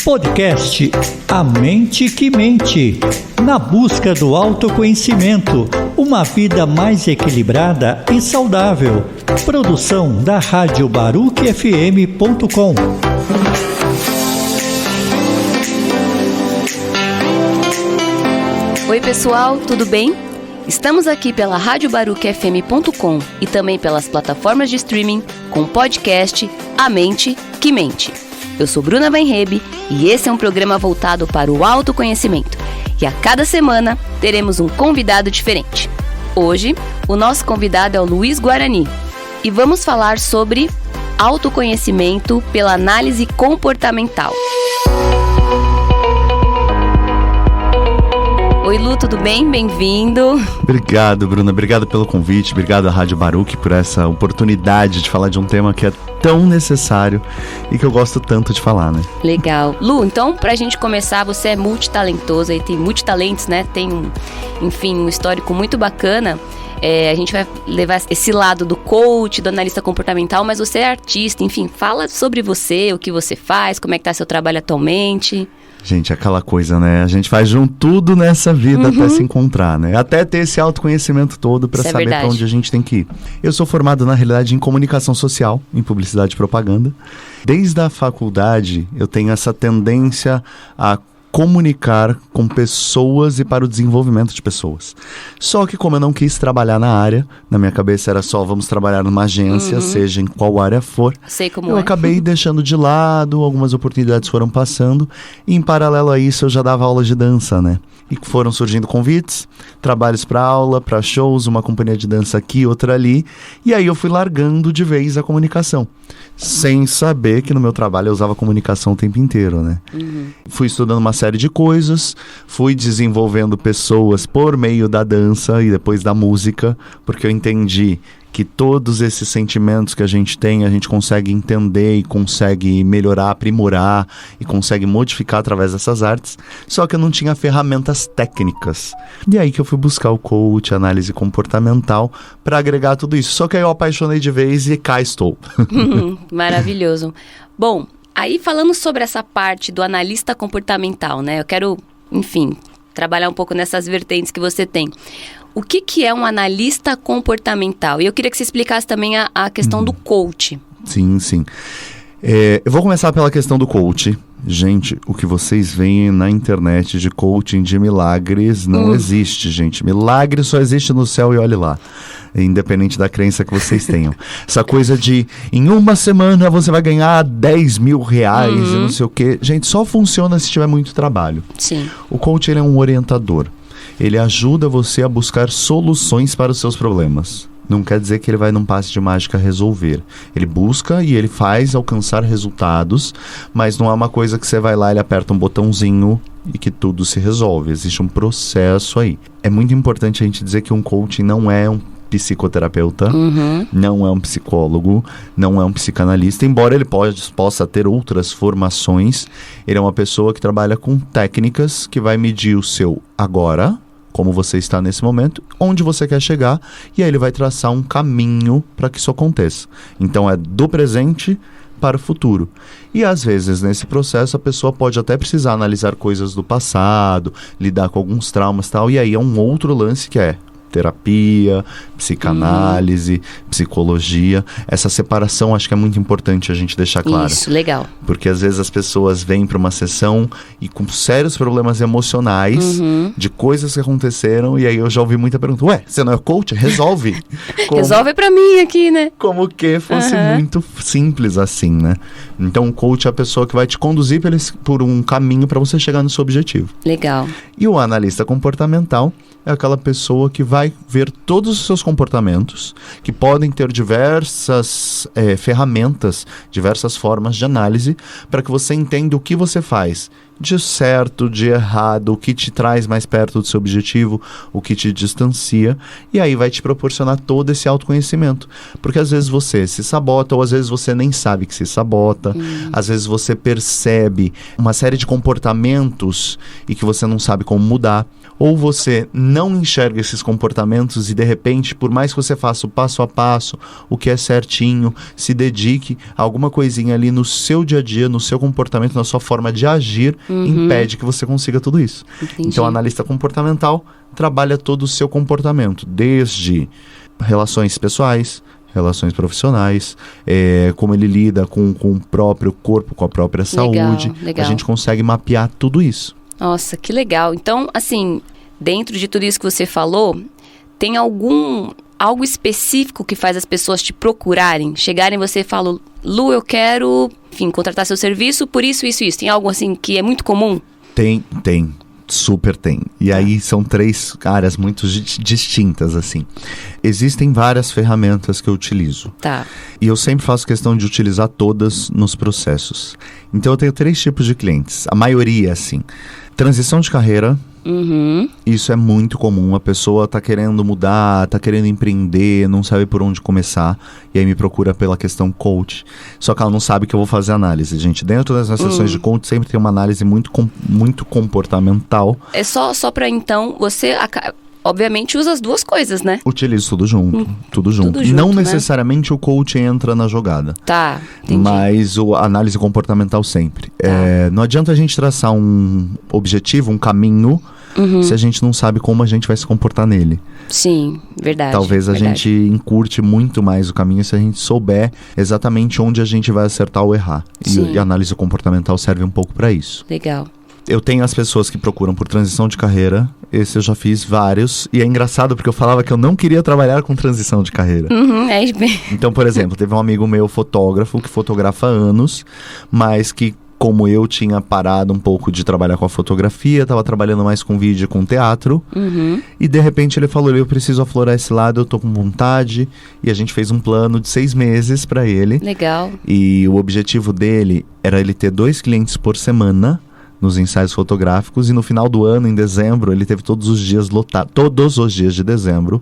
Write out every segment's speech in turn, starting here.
Podcast A Mente que Mente. Na busca do autoconhecimento, uma vida mais equilibrada e saudável. Produção da Rádio Baruch-FM.com. Oi pessoal, tudo bem? Estamos aqui pela Rádio Baruch-FM.com e também pelas plataformas de streaming com o podcast A Mente que Mente. Eu sou Bruna Weinreb e esse é um programa voltado para o autoconhecimento. E a cada semana teremos um convidado diferente. Hoje, o nosso convidado é o Luiz Guarani e vamos falar sobre autoconhecimento pela análise comportamental. Oi Lu, tudo bem? Bem-vindo. Obrigado, Bruna. Obrigado pelo convite. Obrigado à Rádio Baruch por essa oportunidade de falar de um tema que é tão necessário e que eu gosto tanto de falar, né? Legal. Lu, então, pra gente começar, você é multitalentoso, aí tem multitalentos, né? Tem um histórico muito bacana. A gente vai levar esse lado do coach, do analista comportamental, mas você é artista, enfim, fala sobre você, o que você faz, como é que tá seu trabalho atualmente. Gente, aquela coisa, né? A gente faz tudo nessa vida até se encontrar, né? Até ter esse autoconhecimento todo para saber para onde a gente tem que ir. Eu sou formado, na realidade, em comunicação social, em publicidade e propaganda. Desde a faculdade, eu tenho essa tendência a comunicar com pessoas e para o desenvolvimento de pessoas. Só que como eu não quis trabalhar na área, na minha cabeça era só vamos trabalhar numa agência, seja em qual área for. Sei como eu acabei deixando de lado, algumas oportunidades foram passando e em paralelo a isso eu já dava aula de dança, né? E foram surgindo convites, trabalhos para aula, para shows, uma companhia de dança aqui, outra ali. E aí eu fui largando de vez a comunicação, sem saber que no meu trabalho eu usava comunicação o tempo inteiro, né? Fui estudando uma série de coisas, fui desenvolvendo pessoas por meio da dança e depois da música, porque eu entendi que todos esses sentimentos que a gente tem, a gente consegue entender e consegue melhorar, aprimorar e consegue modificar através dessas artes, só que eu não tinha ferramentas técnicas. E aí que eu fui buscar o coach, análise comportamental, para agregar tudo isso. Só que aí eu apaixonei de vez e cá estou. Maravilhoso. Bom, aí falando sobre essa parte do analista comportamental, né? Eu quero, enfim, trabalhar um pouco nessas vertentes que você tem. O que é um analista comportamental? E eu queria que você explicasse também a questão do coach. Sim. Eu vou começar pela questão do coach. Gente, o que vocês veem na internet de coaching de milagres não existe, gente. Milagre só existe no céu e olhe lá. Independente da crença que vocês tenham. Essa coisa de, em uma semana você vai ganhar 10 mil reais e não sei o quê. Gente, só funciona se tiver muito trabalho. Sim. O coach, ele é um orientador. Ele ajuda você a buscar soluções para os seus problemas. Não quer dizer que ele vai num passe de mágica resolver. Ele busca e ele faz alcançar resultados, mas não é uma coisa que você vai lá, ele aperta um botãozinho e que tudo se resolve. Existe um processo aí. É muito importante a gente dizer que um coaching não é um psicoterapeuta, não é um psicólogo, não é um psicanalista, embora ele possa ter outras formações. Ele é uma pessoa que trabalha com técnicas que vai medir o seu agora, como você está nesse momento, onde você quer chegar, e aí ele vai traçar um caminho para que isso aconteça. Então é do presente para o futuro. E às vezes nesse processo a pessoa pode até precisar analisar coisas do passado, lidar com alguns traumas e tal, e aí é um outro lance que é terapia, psicanálise, psicologia. Essa separação acho que é muito importante a gente deixar claro. Isso, legal. Porque às vezes as pessoas vêm para uma sessão e com sérios problemas emocionais de coisas que aconteceram, e aí eu já ouvi muita pergunta, ué, você não é coach? Resolve. Resolve pra mim aqui, né? Como que fosse muito simples assim, né? Então o coach é a pessoa que vai te conduzir por um caminho para você chegar no seu objetivo. Legal. E o analista comportamental é aquela pessoa que vai ver todos os seus comportamentos, que podem ter diversas ferramentas, diversas formas de análise, para que você entenda o que você faz de certo, de errado, o que te traz mais perto do seu objetivo, o que te distancia, e aí vai te proporcionar todo esse autoconhecimento. Porque às vezes você se sabota, ou às vezes você nem sabe que se sabota, às vezes você percebe uma série de comportamentos e que você não sabe como mudar, ou você não enxerga esses comportamentos comportamentos e de repente, por mais que você faça o passo a passo, o que é certinho, se dedique a alguma coisinha ali no seu dia a dia, no seu comportamento, na sua forma de agir, impede que você consiga tudo isso. Entendi. Então, o analista comportamental trabalha todo o seu comportamento, desde relações pessoais, relações profissionais, como ele lida com o próprio corpo, com a própria saúde. Legal. A gente consegue mapear tudo isso. Nossa, que legal. Então, assim, dentro de tudo isso que você falou, tem algo específico que faz as pessoas te procurarem? Chegarem em você e falam, Lu, eu quero, enfim, contratar seu serviço por isso, isso, isso. Tem algo assim que é muito comum? Tem. Super tem. E aí são 3 áreas muito distintas, assim. Existem várias ferramentas que eu utilizo. Tá. E eu sempre faço questão de utilizar todas nos processos. Então eu tenho 3 tipos de clientes. A maioria, assim. Transição de carreira. Isso é muito comum. A pessoa tá querendo mudar, tá querendo empreender, não sabe por onde começar. E aí me procura pela questão coach. Só que ela não sabe que eu vou fazer análise, gente. Dentro das sessões de coach sempre tem uma análise muito comportamental. É só pra então, você obviamente usa as duas coisas, né? Utilizo tudo junto. Tudo junto. Não necessariamente o coach entra na jogada. Tá, entendi. Mas a análise comportamental sempre. Não adianta a gente traçar um objetivo, um caminho, se a gente não sabe como a gente vai se comportar nele. Sim, verdade. Talvez a gente encurte muito mais o caminho se a gente souber exatamente onde a gente vai acertar ou errar. E a análise comportamental serve um pouco para isso. Legal. Eu tenho as pessoas que procuram por transição de carreira. Esse eu já fiz vários. E é engraçado porque eu falava que eu não queria trabalhar com transição de carreira. Então, por exemplo, teve um amigo meu fotógrafo que fotografa há anos, mas que, como eu tinha parado um pouco de trabalhar com a fotografia, estava trabalhando mais com vídeo e com teatro. E de repente ele falou, eu preciso aflorar esse lado, eu tô com vontade. E a gente fez um plano de 6 meses para ele. Legal. E o objetivo dele era ele ter 2 clientes por semana nos ensaios fotográficos, e no final do ano, em dezembro, ele teve todos os dias de dezembro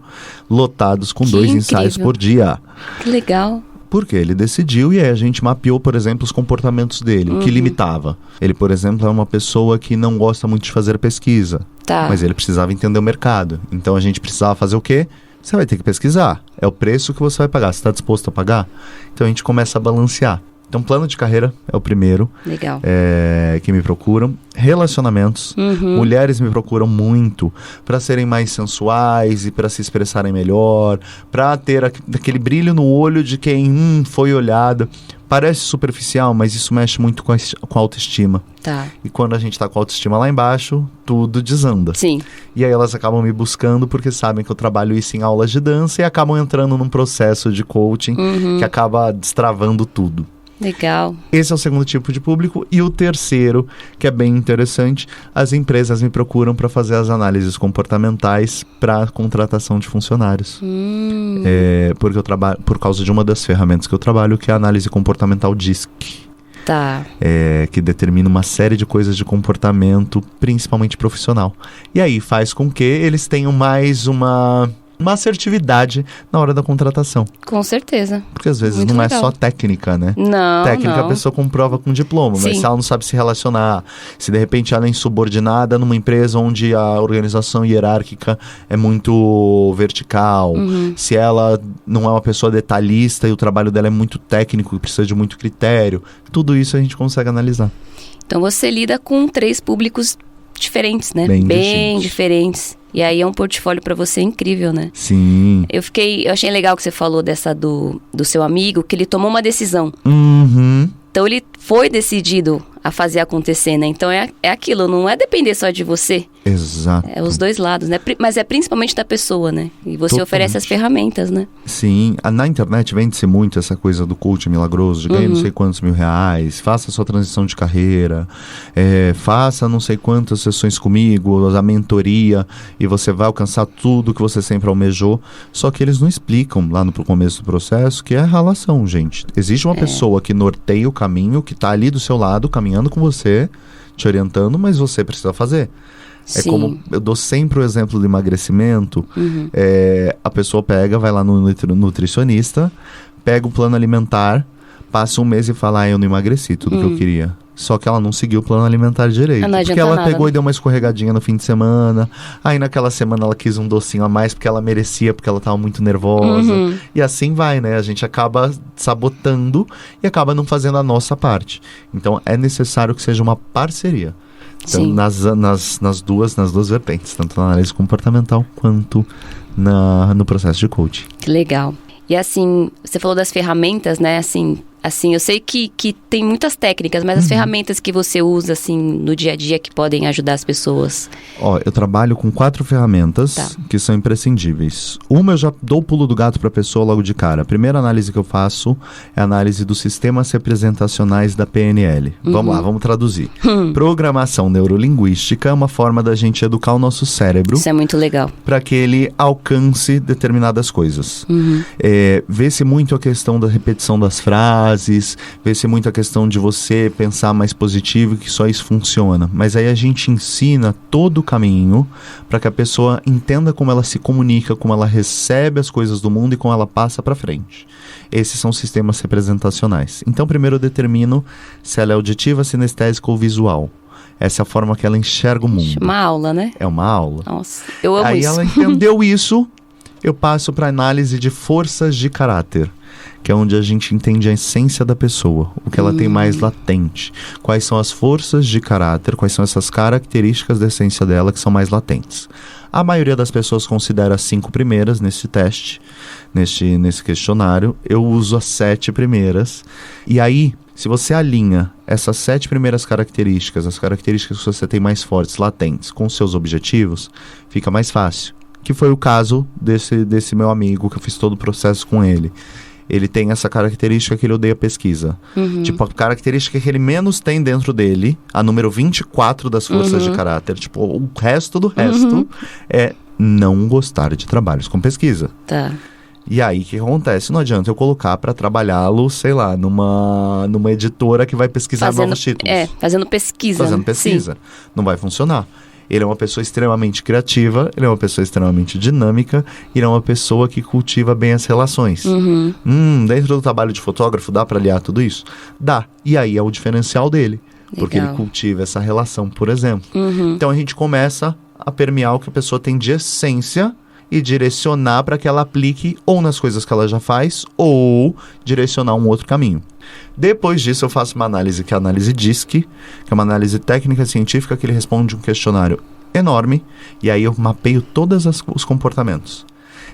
lotados com 2 ensaios por dia. Que legal. Porque ele decidiu, e aí a gente mapeou, por exemplo, os comportamentos dele, o que limitava. Ele, por exemplo, é uma pessoa que não gosta muito de fazer pesquisa, mas ele precisava entender o mercado. Então a gente precisava fazer o quê? Você vai ter que pesquisar. É o preço que você vai pagar. Você está disposto a pagar? Então a gente começa a balancear. Então, plano de carreira é o primeiro. Legal. Que me procuram. Relacionamentos. Mulheres me procuram muito para serem mais sensuais e para se expressarem melhor, para ter aquele brilho no olho de quem foi olhada. Parece superficial, mas isso mexe muito com a autoestima. Tá. E quando a gente tá com a autoestima lá embaixo, tudo desanda. Sim. E aí elas acabam me buscando porque sabem que eu trabalho isso em aulas de dança e acabam entrando num processo de coaching que acaba destravando tudo. Legal. Esse é o segundo tipo de público. E o terceiro, que é bem interessante, as empresas me procuram para fazer as análises comportamentais para contratação de funcionários. Porque eu trabalho, por causa de uma das ferramentas que eu trabalho, que é a análise comportamental DISC. Tá. Que determina uma série de coisas de comportamento, principalmente profissional. E aí faz com que eles tenham mais uma assertividade na hora da contratação. Com certeza. Porque às vezes muito não legal. É só técnica, né? Não, técnica não. A pessoa comprova com diploma, mas se ela não sabe se relacionar, se de repente ela é insubordinada numa empresa onde a organização hierárquica é muito vertical, se ela não é uma pessoa detalhista e o trabalho dela é muito técnico e precisa de muito critério, tudo isso a gente consegue analisar. Então você lida com 3 públicos diferentes, né? Bem diferentes. E aí é um portfólio para você incrível, né? Sim. Eu achei legal que você falou dessa do seu amigo, que ele tomou uma decisão. Então ele foi decidido a fazer acontecer, né? Então é aquilo, não é depender só de você. Exato. É os dois lados, né? Mas é principalmente da pessoa, né? E você oferece as ferramentas, né? Sim, na internet vende-se muito essa coisa do coach milagroso, de ganhar não sei quantos R$1.000, faça a sua transição de carreira, faça não sei quantas sessões comigo, a mentoria, e você vai alcançar tudo que você sempre almejou. Só que eles não explicam lá no começo do processo que é a relação, gente. Existe uma pessoa que norteia o caminho, que tá ali do seu lado, caminhando com você, te orientando, mas você precisa fazer. Sim. Como eu dou sempre o exemplo do emagrecimento, a pessoa vai lá no nutricionista, pega o plano alimentar, passa um mês e fala, eu não emagreci tudo que eu queria. Só que ela não seguiu o plano alimentar direito. Não porque ela nada, pegou né? e deu uma escorregadinha no fim de semana. Aí naquela semana ela quis um docinho a mais porque ela merecia, porque ela tava muito nervosa. E assim vai, né? A gente acaba sabotando e acaba não fazendo a nossa parte. Então é necessário que seja uma parceria. Então, Sim. nas duas vertentes, tanto na análise comportamental quanto no processo de coaching. Que legal. E assim, você falou das ferramentas, né? Assim, eu sei que tem muitas técnicas, mas as ferramentas que você usa, assim, no dia a dia que podem ajudar as pessoas. Ó, eu trabalho com 4 ferramentas que são imprescindíveis. Uma eu já dou o pulo do gato para a pessoa logo de cara. A primeira análise que eu faço é a análise dos sistemas representacionais da PNL. Vamos lá, vamos traduzir. Programação neurolinguística é uma forma da gente educar o nosso cérebro Isso é muito legal. para que ele alcance determinadas coisas. Vê-se muito a questão da repetição das frases, vê-se muito a questão de você pensar mais positivo, que só isso funciona. Mas aí a gente ensina todo o caminho para que a pessoa entenda como ela se comunica, como ela recebe as coisas do mundo e como ela passa para frente. Esses são sistemas representacionais. Então, primeiro eu determino se ela é auditiva, sinestésica ou visual. Essa é a forma que ela enxerga o mundo. Uma aula, né? É uma aula. Nossa, eu amo Aí isso. ela entendeu isso, eu passo para análise de forças de caráter, que é onde a gente entende a essência da pessoa, o que ela tem mais latente. Quais são as forças de caráter, quais são essas características da essência dela que são mais latentes. A maioria das pessoas considera as 5 primeiras nesse teste, nesse questionário. Eu uso as 7 primeiras. E aí, se você alinha essas 7 primeiras características, as características que você tem mais fortes, latentes, com seus objetivos, fica mais fácil. Que foi o caso desse meu amigo, que eu fiz todo o processo com ele. Ele tem essa característica que ele odeia pesquisa. Tipo, a característica que ele menos tem dentro dele, a número 24 das forças de caráter. Tipo, o resto do resto é não gostar de trabalhos com pesquisa. Tá. E aí, o que acontece? Não adianta eu colocar para trabalhá-lo, sei lá, numa editora que vai pesquisar novos títulos. Fazendo pesquisa. Fazendo né? pesquisa. Sim. Não vai funcionar. Ele é uma pessoa extremamente criativa, ele é uma pessoa extremamente dinâmica, ele é uma pessoa que cultiva bem as relações. Dentro do trabalho de fotógrafo, dá para aliar tudo isso? Dá. E aí é o diferencial dele. Legal. Porque ele cultiva essa relação, por exemplo. Então a gente começa a permear o que a pessoa tem de essência e direcionar para que ela aplique ou nas coisas que ela já faz ou direcionar um outro caminho. Depois disso eu faço uma análise que é a análise DISC, que é uma análise técnica científica que ele responde um questionário enorme e aí eu mapeio todos os comportamentos.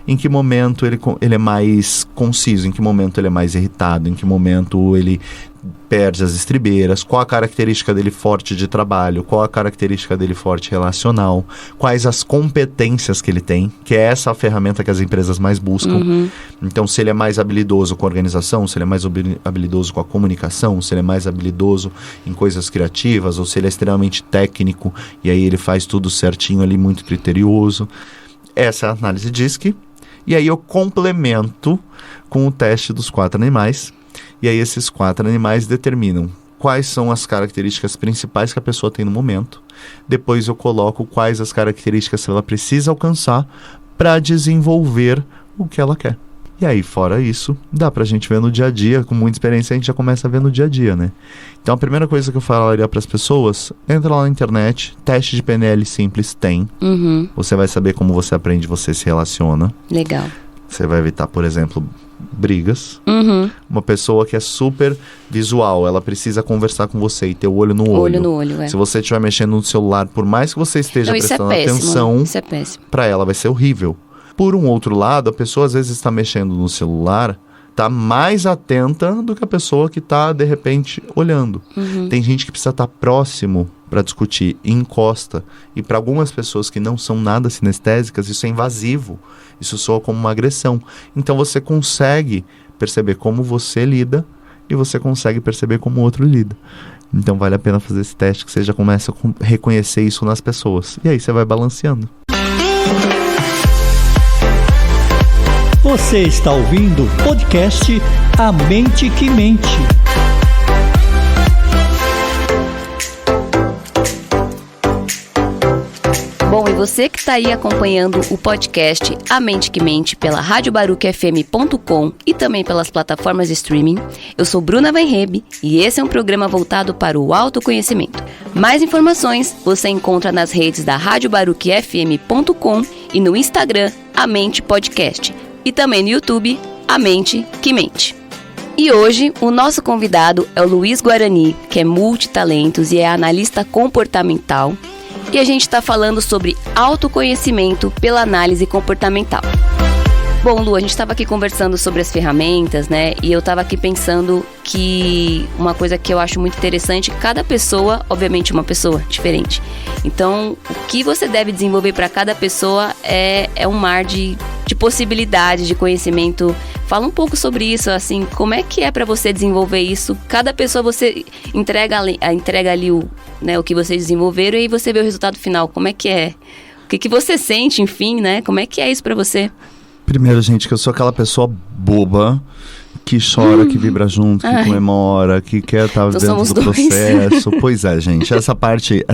Em que momento ele é mais conciso, em que momento ele é mais irritado, em que momento ele perde as estribeiras, qual a característica dele forte de trabalho, qual a característica dele forte relacional, quais as competências que ele tem, que é essa a ferramenta que as empresas mais buscam. Então, se ele é mais habilidoso com a organização, se ele é mais habilidoso com a comunicação, se ele é mais habilidoso em coisas criativas, ou se ele é extremamente técnico, e aí ele faz tudo certinho ali, muito criterioso. Essa é a análise DISC. E aí eu complemento com o teste dos 4 animais. E aí esses 4 animais determinam quais são as características principais que a pessoa tem no momento. Depois eu coloco quais as características ela precisa alcançar para desenvolver o que ela quer. E aí, fora isso, dá pra gente ver no dia a dia, com muita experiência a gente já começa a ver no dia a dia, né? Então a primeira coisa que eu falaria para as pessoas, entra lá na internet, teste de PNL simples tem. Você vai saber como você aprende, você se relaciona. Legal. Você vai evitar, por exemplo, brigas. Uma pessoa que é super visual, ela precisa conversar com você e ter o olho no olho. Olho no olho, é. Se você estiver mexendo no celular, por mais que você esteja prestando atenção, isso é péssimo. para ela vai ser horrível. Por um outro lado, a pessoa às vezes está mexendo no celular, está mais atenta do que a pessoa que está, de repente, olhando. Tem gente que precisa estar próximo para discutir, encosta. E para algumas pessoas que não são nada sinestésicas, isso é invasivo. Isso soa como uma agressão. Então você consegue perceber como você lida e você consegue perceber como o outro lida. Então vale a pena fazer esse teste, que você já começa a reconhecer isso nas pessoas. E aí você vai balanceando. Você está ouvindo o podcast A Mente que Mente. você que está aí acompanhando o podcast A Mente que Mente pela radiobarucfm.com e também pelas plataformas de streaming, eu sou Bruna Van Hebe e esse é um programa voltado para o autoconhecimento. Mais informações você encontra nas redes da radiobarucfm.com e no Instagram A Mente Podcast e também no YouTube A Mente que Mente. E hoje o nosso convidado é o Luiz Guarani, que é multitalentos e é analista comportamental. E a gente está falando sobre autoconhecimento pela análise comportamental. Bom, Lu, a gente estava aqui conversando sobre as ferramentas, né? E eu estava aqui pensando que uma coisa que eu acho muito interessante, cada pessoa, obviamente uma pessoa diferente. Então, o que você deve desenvolver para cada pessoa é um mar de possibilidades, de conhecimento. Fala um pouco sobre isso, assim, como é que é para você desenvolver isso? Cada pessoa você entrega ali o que vocês desenvolveram e aí você vê o resultado final. Como é que é? O que você sente, enfim, né? Como é que é isso para você? Primeiro, gente, que eu sou aquela pessoa boba que chora, que vibra junto, que comemora, que quer estar dentro do processo. Pois é, gente, essa parte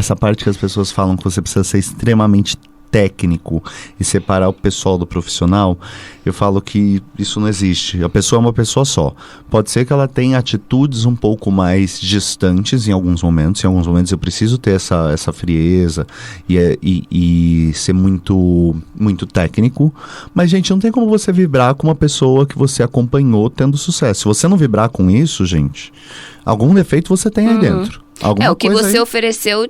que as pessoas falam que você precisa ser extremamente técnico e separar o pessoal do profissional, eu falo que isso não existe. A pessoa é uma pessoa só. Pode ser que ela tenha atitudes um pouco mais distantes em alguns momentos. Em alguns momentos eu preciso ter essa frieza e ser muito, muito técnico. Mas, gente, não tem como você vibrar com uma pessoa que você acompanhou tendo sucesso. Se você não vibrar com isso, gente, algum defeito você tem aí dentro. O que você ofereceu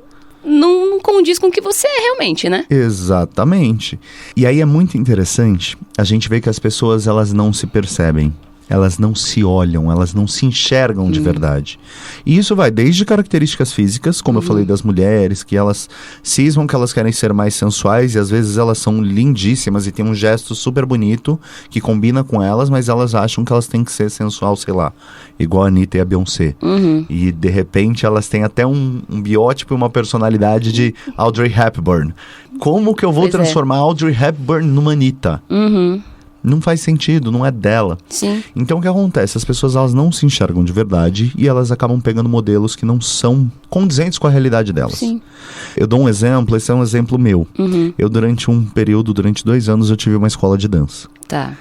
não condiz com o que você é realmente, né? Exatamente. E aí é muito interessante a gente ver que as pessoas, elas não se percebem. Elas não se olham, elas não se enxergam de verdade. E isso vai desde características físicas, como eu falei das mulheres, que elas cismam que elas querem ser mais sensuais e às vezes elas são lindíssimas e tem um gesto super bonito que combina com elas, mas elas acham que elas têm que ser sensual, sei lá, igual a Anitta e a Beyoncé. E de repente elas têm até um biótipo e uma personalidade de Audrey Hepburn. Como que eu vou transformar Audrey Hepburn numa Anitta? Não faz sentido, não é dela. Sim. Então o que acontece? As pessoas, elas não se enxergam de verdade e elas acabam pegando modelos que não são condizentes com a realidade delas. Sim. Eu dou um exemplo, esse é um exemplo meu. Eu durante 2 anos eu tive uma escola de dança. Tá.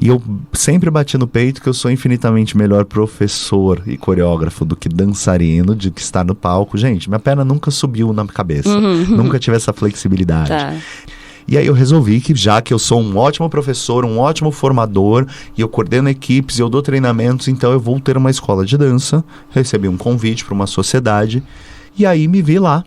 E eu sempre bati no peito que eu sou infinitamente melhor professor e coreógrafo do que dançarino, de que estar no palco. Gente, minha perna nunca subiu na cabeça. Nunca tive essa flexibilidade. Tá. E aí eu resolvi que, já que eu sou um ótimo professor, um ótimo formador, e eu coordeno equipes, e eu dou treinamentos, então eu vou ter uma escola de dança. Recebi um convite para uma sociedade, e aí me vi lá,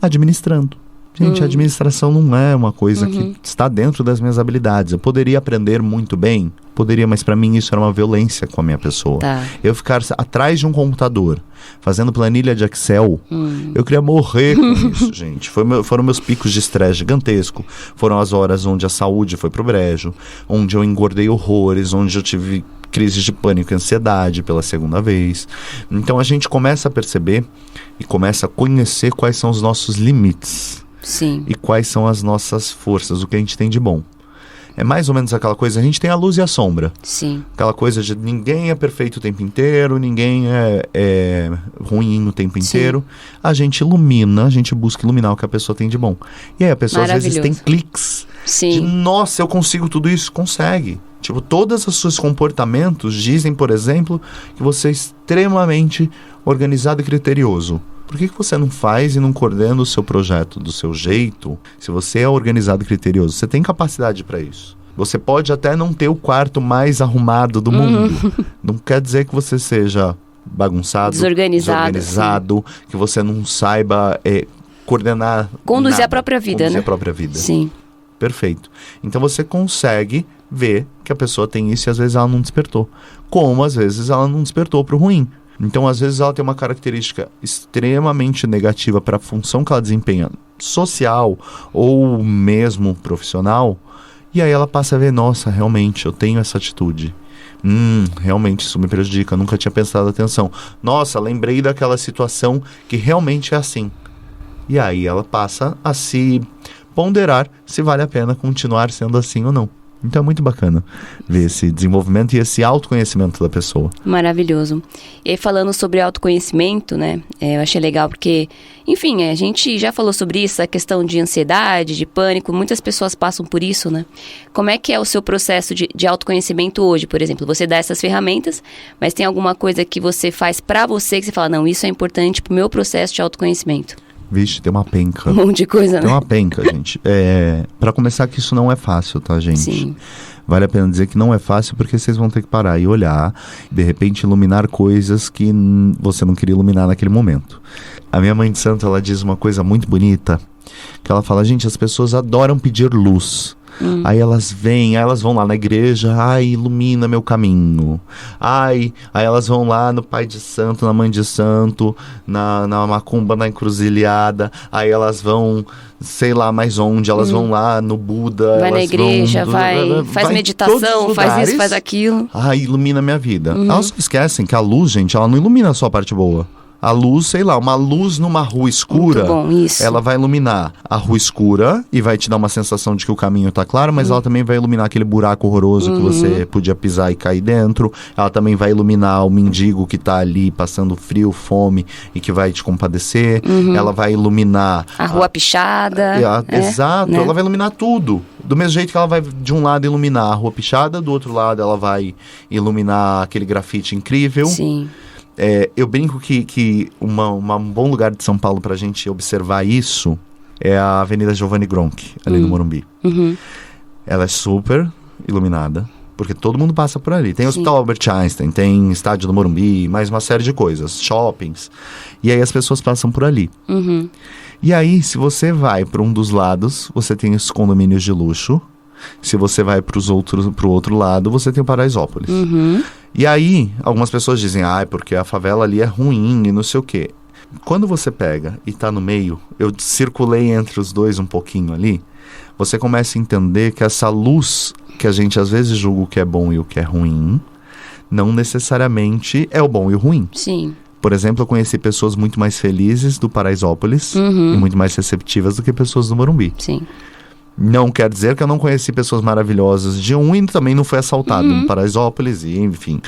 administrando. Gente, a administração não é uma coisa que está dentro das minhas habilidades. Eu poderia aprender muito bem, poderia, mas para mim isso era uma violência com a minha pessoa. Tá. Eu ficar atrás de um computador, fazendo planilha de Excel, eu queria morrer com isso, gente. Foram meus picos de estresse gigantesco. Foram as horas onde a saúde foi pro brejo, onde eu engordei horrores, onde eu tive crises de pânico e ansiedade pela segunda vez. Então a gente começa a perceber e começa a conhecer quais são os nossos limites. Sim. E quais são as nossas forças, o que a gente tem de bom. É mais ou menos aquela coisa, a gente tem a luz e a sombra. Sim. Aquela coisa de ninguém é perfeito o tempo inteiro, ninguém é ruim o tempo inteiro. A gente ilumina, a gente busca iluminar o que a pessoa tem de bom. E aí a pessoa às vezes tem cliques. Sim. De, nossa, eu consigo tudo isso. Consegue. Tipo, todos os seus comportamentos dizem, por exemplo, que você é extremamente organizado e criterioso. Por que você não faz e não coordena o seu projeto do seu jeito? Se você é organizado e criterioso, você tem capacidade para isso. Você pode até não ter o quarto mais arrumado do mundo. Não quer dizer que você seja bagunçado, desorganizado, que você não saiba coordenar conduzir nada. A própria vida, conduzir né? a própria vida. Sim. Perfeito. Então você consegue ver que a pessoa tem isso e às vezes ela não despertou. Como às vezes ela não despertou para o ruim. Então, às vezes, ela tem uma característica extremamente negativa para a função que ela desempenha, social ou mesmo profissional, e aí ela passa a ver, nossa, realmente, eu tenho essa atitude. Realmente isso me prejudica, nunca tinha prestado atenção. Nossa, lembrei daquela situação que realmente é assim. E aí ela passa a se ponderar se vale a pena continuar sendo assim ou não. Então é muito bacana ver esse desenvolvimento e esse autoconhecimento da pessoa. Maravilhoso. E aí, falando sobre autoconhecimento, né? Eu achei legal porque, enfim, a gente já falou sobre isso, a questão de ansiedade, de pânico, muitas pessoas passam por isso, né? Como é que é o seu processo de autoconhecimento hoje, por exemplo? Você dá essas ferramentas, mas tem alguma coisa que você faz pra você que você fala, não, isso é importante pro meu processo de autoconhecimento? Vixe, tem uma penca. Um monte de coisa, né? Tem uma penca, gente. Pra começar que isso não é fácil, tá, gente? Sim. Vale a pena dizer que não é fácil porque vocês vão ter que parar e olhar, de repente iluminar coisas que você não queria iluminar naquele momento. A minha mãe de santo, ela diz uma coisa muito bonita, que ela fala, gente, as pessoas adoram pedir luz. Aí elas vão lá na igreja, ai, ilumina meu caminho. Aí elas vão lá no pai de santo, na mãe de santo, na macumba, na encruzilhada. Aí elas vão, sei lá mais onde, elas vão lá no Buda. Vai na igreja, faz meditação, faz isso, faz aquilo. Ai, ilumina minha vida. Elas esquecem que a luz, gente, ela não ilumina só a parte boa. A luz, sei lá, uma luz numa rua escura, muito bom, isso. Ela vai iluminar a rua escura e vai te dar uma sensação de que o caminho tá claro, mas ela também vai iluminar aquele buraco horroroso que você podia pisar e cair dentro. Ela também vai iluminar o mendigo que tá ali passando frio, fome e que vai te compadecer. Ela vai iluminar... A rua pichada. Exato, né? Ela vai iluminar tudo. Do mesmo jeito que ela vai, de um lado, iluminar a rua pichada, do outro lado ela vai iluminar aquele grafite incrível. Sim. Eu brinco que um bom lugar de São Paulo pra gente observar isso é a Avenida Giovanni Gronchi, ali no Morumbi. Ela é super iluminada, porque todo mundo passa por ali. Tem o Hospital Albert Einstein, tem estádio do Morumbi, mais uma série de coisas, shoppings. E aí as pessoas passam por ali. E aí, se você vai para um dos lados, você tem os condomínios de luxo. Se você vai pro outro lado, você tem o Paraisópolis. E aí, algumas pessoas dizem, porque a favela ali é ruim e não sei o quê. Quando você pega e tá no meio, eu circulei entre os dois um pouquinho ali, você começa a entender que essa luz que a gente às vezes julga o que é bom e o que é ruim, não necessariamente é o bom e o ruim. Sim. Por exemplo, eu conheci pessoas muito mais felizes do Paraisópolis e muito mais receptivas do que pessoas do Morumbi. Sim. Não quer dizer que eu não conheci pessoas maravilhosas de e também não fui assaltado no Paraisópolis, e enfim.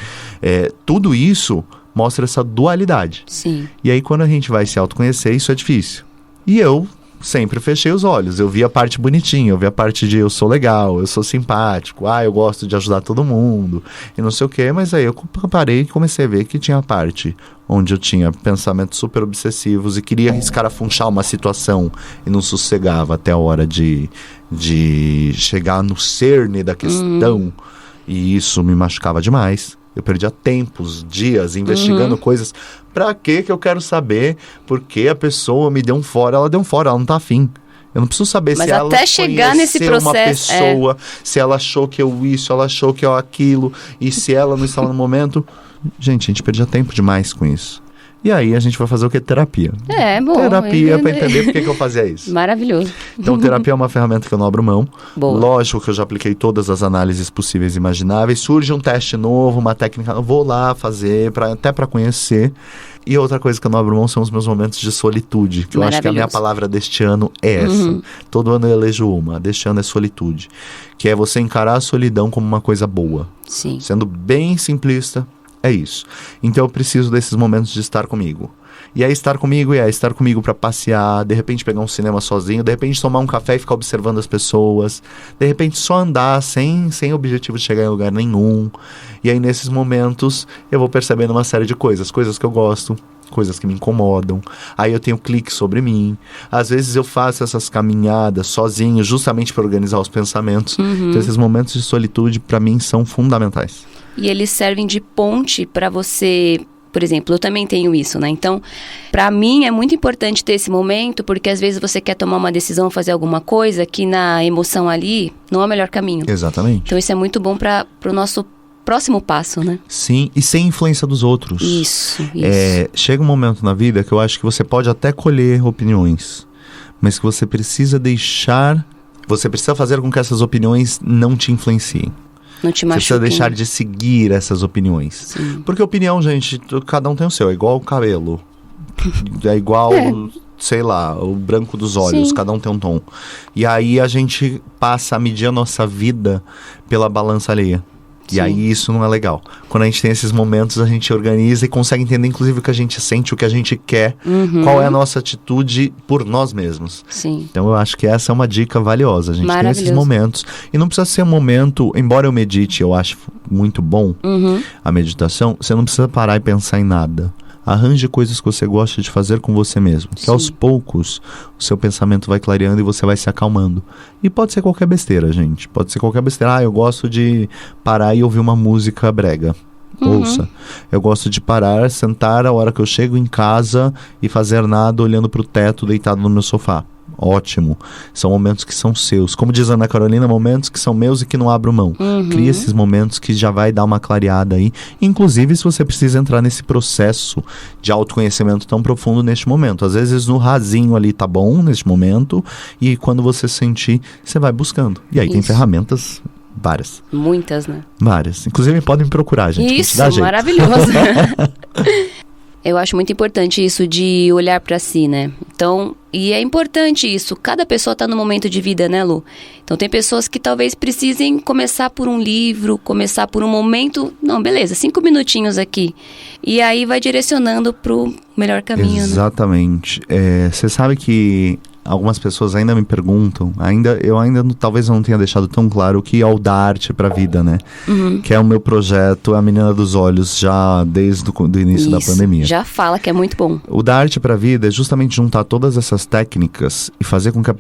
Tudo isso mostra essa dualidade. Sim. E aí, quando a gente vai se autoconhecer, isso é difícil. E eu sempre fechei os olhos. Eu vi a parte bonitinha, eu vi a parte de eu sou legal, eu sou simpático, eu gosto de ajudar todo mundo, e não sei o quê. Mas aí eu parei e comecei a ver que tinha a parte onde eu tinha pensamentos super obsessivos e queria escarafunchar uma situação e não sossegava até a hora de chegar no cerne da questão. E isso me machucava demais. Eu perdia tempos, dias, investigando coisas. Pra que eu quero saber porque a pessoa me deu um fora? Ela deu um fora, ela não tá afim. Eu não preciso saber Mas se ela até chegar nesse processo, uma pessoa, se ela achou que eu isso, ela achou que eu aquilo, e se ela não estava no momento. Gente, a gente perdia tempo demais com isso. E aí a gente vai fazer o que? Terapia. Bom. Terapia pra entender por que eu fazia isso. Maravilhoso. Então, terapia é uma ferramenta que eu não abro mão. Boa. Lógico que eu já apliquei todas as análises possíveis e imagináveis. Surge um teste novo, uma técnica, eu vou lá fazer, até pra conhecer. E outra coisa que eu não abro mão são os meus momentos de solitude. Que eu acho que a minha palavra deste ano é essa. Todo ano eu elejo uma. Deste ano é solitude. Que é você encarar a solidão como uma coisa boa. Sim. Sendo bem simplista. É isso. Então eu preciso desses momentos de estar comigo. E aí estar comigo pra passear, de repente pegar um cinema sozinho, de repente tomar um café e ficar observando as pessoas, de repente só andar sem objetivo de chegar em lugar nenhum. E aí nesses momentos eu vou percebendo uma série de coisas que eu gosto, coisas que me incomodam. Aí eu tenho clique sobre mim. Às vezes eu faço essas caminhadas sozinho, justamente para organizar os pensamentos. Então esses momentos de solitude para mim são fundamentais. E eles servem de ponte para você, por exemplo, eu também tenho isso, né? Então, para mim é muito importante ter esse momento, porque às vezes você quer tomar uma decisão, fazer alguma coisa que na emoção ali não é o melhor caminho. Exatamente. Então isso é muito bom para o nosso próximo passo, né? Sim, e sem influência dos outros. Isso. Chega um momento na vida que eu acho que você pode até colher opiniões, mas que você precisa fazer com que essas opiniões não te influenciem. Não te machuquem. Você precisa deixar de seguir essas opiniões. Sim. Porque opinião, gente, cada um tem o seu. É igual o cabelo. É igual, sei lá, o branco dos olhos, Sim. cada um tem um tom. E aí a gente passa a medir a nossa vida pela balança alheia. E Sim. aí isso não é legal. Quando a gente tem esses momentos, a gente organiza e consegue entender, inclusive, o que a gente sente, o que a gente quer, qual é a nossa atitude por nós mesmos. Sim. Então eu acho que essa é uma dica valiosa. A gente tem esses Maravilhoso. momentos. E não precisa ser um momento, embora eu medite, eu acho muito bom a meditação, você não precisa parar e pensar em nada. Arranje coisas que você gosta de fazer com você mesmo. Que aos poucos o seu pensamento vai clareando e você vai se acalmando. E pode ser qualquer besteira, gente. Pode ser qualquer besteira. Ah, eu gosto de parar e ouvir uma música brega. Ouça. Eu gosto de parar, sentar a hora que eu chego em casa e fazer nada olhando pro teto, deitado no meu sofá. Ótimo. São momentos que são seus. Como diz a Ana Carolina, momentos que são meus e que não abro mão. Cria esses momentos que já vai dar uma clareada aí. Inclusive, se você precisa entrar nesse processo de autoconhecimento tão profundo neste momento. Às vezes no rasinho ali tá bom neste momento. E quando você sentir, você vai buscando. E aí tem ferramentas várias. Muitas, né? Várias. Inclusive podem me procurar, gente. Isso, dá jeito. maravilhoso. Eu acho muito importante isso de olhar pra si, né? Então, e é importante isso. Cada pessoa tá no momento de vida, né, Lu? Então, tem pessoas que talvez precisem começar por um livro, começar por um momento... Não, beleza, 5 minutinhos aqui. E aí vai direcionando pro melhor caminho, né? Exatamente. Você sabe que algumas pessoas ainda me perguntam, talvez eu não tenha deixado tão claro o que é o da arte pra vida, né? Que é o meu projeto, A Menina dos Olhos, já desde o início da pandemia. Já fala que é muito bom. O da arte pra vida é justamente juntar todas essas técnicas e fazer com que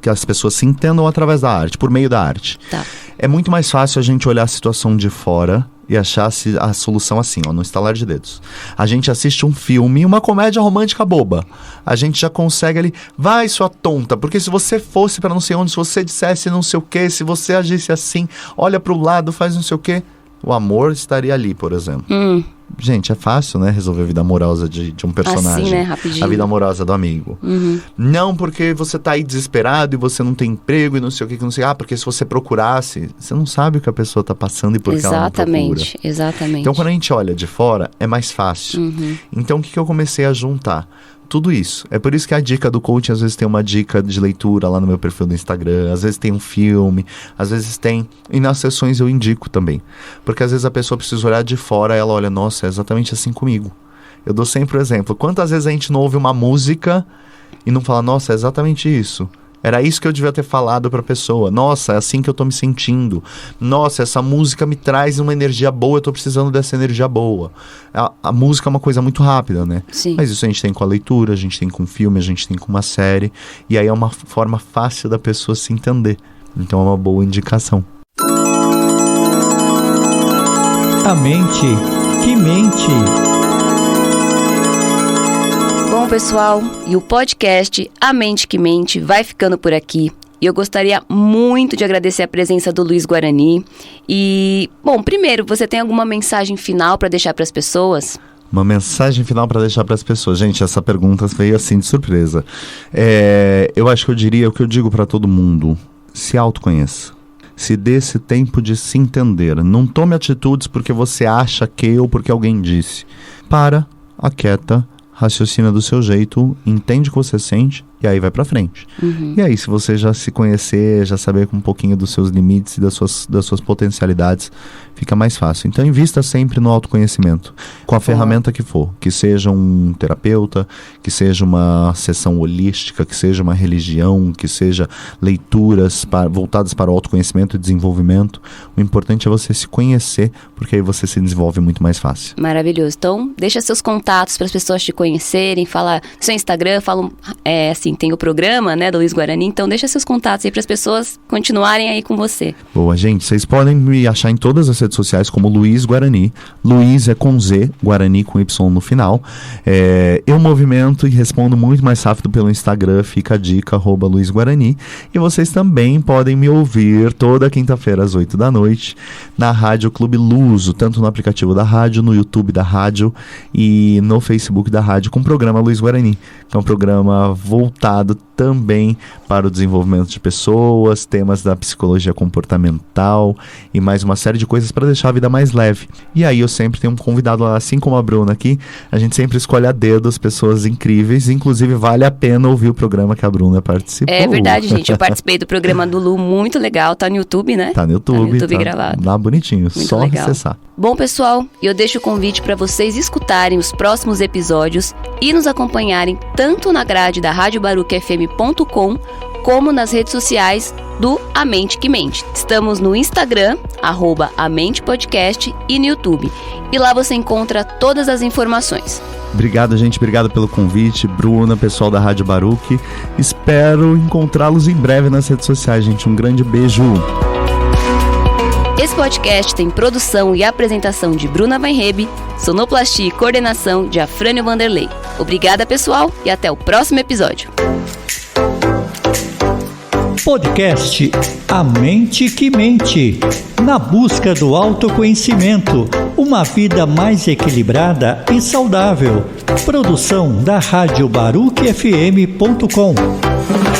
que as pessoas se entendam através da arte, por meio da arte. Tá. É muito mais fácil a gente olhar a situação de fora e achar a solução assim, ó, no estalar de dedos. A gente assiste um filme, uma comédia romântica boba. A gente já consegue ali, vai sua tonta, porque se você fosse pra não sei onde, se você dissesse não sei o que, se você agisse assim, olha pro lado, faz não sei o que, o amor estaria ali, por exemplo. Gente, é fácil, né, resolver a vida amorosa de um personagem. Assim, né, rapidinho. A vida amorosa do amigo. Não porque você tá aí desesperado e você não tem emprego e não sei o que, não sei. Porque se você procurasse, você não sabe o que a pessoa tá passando e por que ela não procura. Exatamente. Então, quando a gente olha de fora, é mais fácil. Então, o que eu comecei a juntar? Tudo isso. É por isso que a dica do coaching, às vezes tem uma dica de leitura lá no meu perfil do Instagram, às vezes tem um filme, às vezes tem... E nas sessões eu indico também. Porque às vezes a pessoa precisa olhar de fora e ela olha, nossa, é exatamente assim comigo. Eu dou sempre o exemplo. Quantas vezes a gente não ouve uma música e não fala, nossa, é exatamente isso. Era isso que eu devia ter falado pra pessoa. Nossa, é assim que eu tô me sentindo. Nossa, essa música me traz uma energia boa, eu tô precisando dessa energia boa. A música é uma coisa muito rápida, né? Sim. Mas isso a gente tem com a leitura, a gente tem com filme, a gente tem com uma série. E aí é uma forma fácil da pessoa se entender. Então é uma boa indicação. A mente que mente. Bom, pessoal, e o podcast A Mente que Mente vai ficando por aqui. E eu gostaria muito de agradecer a presença do Luiz Guarani. E, bom, primeiro, você tem alguma mensagem final para deixar para as pessoas? Uma mensagem final para deixar para as pessoas. Gente, essa pergunta veio assim de surpresa. Eu acho que eu diria o que eu digo para todo mundo. Se autoconheça. Se dê esse tempo de se entender. Não tome atitudes porque você acha que ou porque alguém disse. Para, aquieta, raciocina do seu jeito, entende o que você sente e aí vai pra frente. E aí, se você já se conhecer, já saber um pouquinho dos seus limites e das suas potencialidades, fica mais fácil. Então, invista sempre no autoconhecimento, com a ferramenta que for. Que seja um terapeuta, que seja uma sessão holística, que seja uma religião, que seja leituras voltadas para o autoconhecimento e desenvolvimento. O importante é você se conhecer, porque aí você se desenvolve muito mais fácil. Maravilhoso. Então, deixa seus contatos para as pessoas te conhecerem, fala seu Instagram, fala assim, tem o programa, né, do Luiz Guarani, então deixa seus contatos aí para as pessoas continuarem aí com você. Boa, gente, vocês podem me achar em todas as redes sociais como Luiz Guarani. Luiz é com Z, Guarani com Y no final. Eu movimento e respondo muito mais rápido pelo Instagram, fica a dica, @Luiz Guarani. E vocês também podem me ouvir toda quinta-feira às 8 da noite na Rádio Clube Luso, tanto no aplicativo da rádio, no YouTube da rádio e no Facebook da rádio, com o programa Luiz Guarani, que é um programa voltado voltado também para o desenvolvimento de pessoas, temas da psicologia comportamental e mais uma série de coisas para deixar a vida mais leve. E aí eu sempre tenho um convidado lá, assim como a Bruna aqui, a gente sempre escolhe a dedo as pessoas incríveis, inclusive vale a pena ouvir o programa que a Bruna participou. É verdade, gente, eu participei do programa do Lu, muito legal, tá no YouTube, né? Tá no YouTube, tá gravado. Lá bonitinho, muito só legal. acessar. Bom, pessoal, eu deixo o convite para vocês escutarem os próximos episódios e nos acompanharem tanto na grade da radiobarucfm.com como nas redes sociais do A Mente que Mente. Estamos no Instagram, @amentepodcast, e no YouTube. E lá você encontra todas as informações. Obrigado, gente. Obrigado pelo convite. Bruna, pessoal da Rádio Baruch. Espero encontrá-los em breve nas redes sociais, gente. Um grande beijo. Esse podcast tem produção e apresentação de Bruna Weinreb, sonoplastia e coordenação de Afrânio Vanderlei. Obrigada, pessoal, e até o próximo episódio. Podcast A Mente que Mente. Na busca do autoconhecimento, uma vida mais equilibrada e saudável. Produção da radiobarucfm.com.